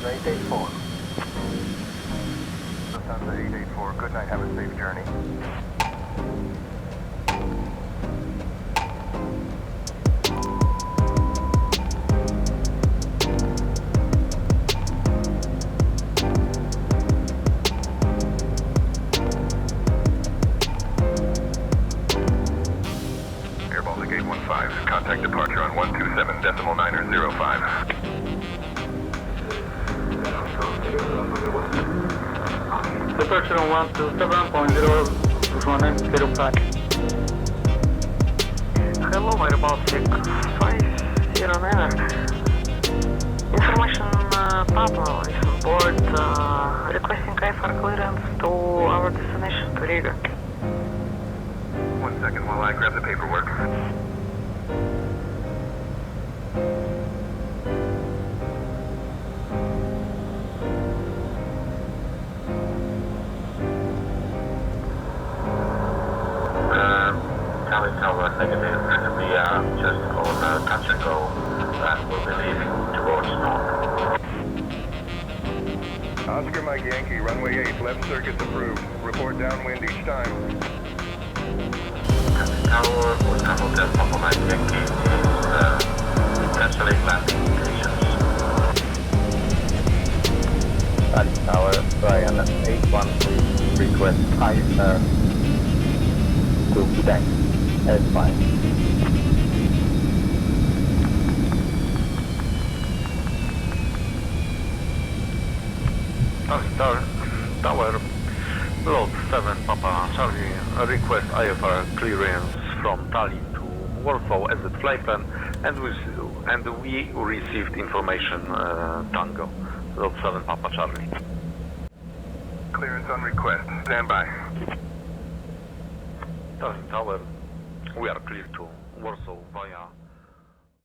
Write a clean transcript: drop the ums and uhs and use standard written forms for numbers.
884. Cessna 884, good night, have a safe journey. Air Baltic 815, contact departure on 127.905. Departure on 127.005. Hello, Air Baltic 509. Information Papa is on board, requesting IFR clearance to our destination, to Riga. 1 second while I grab the paperwork. Charlie Tower negative. We are just on touch and go and we'll be leaving towards north. Oscar Mike Yankee, runway 8, left circuit's approved. Report downwind each time. Charlie Tower, with Hamilton, Papa Mike Yankee is cancelling landing indications. Charlie Tower, Brian 813, request 5 to Quebec. That's fine. Tower, Load 7 Papa Charlie, request IFR clearance from Tallinn to Warsaw as a flight plan, and we received information Tango, Load 7 Papa Charlie. Clearance on request. Stand by. Tallinn Tower, we are clear to Warsaw via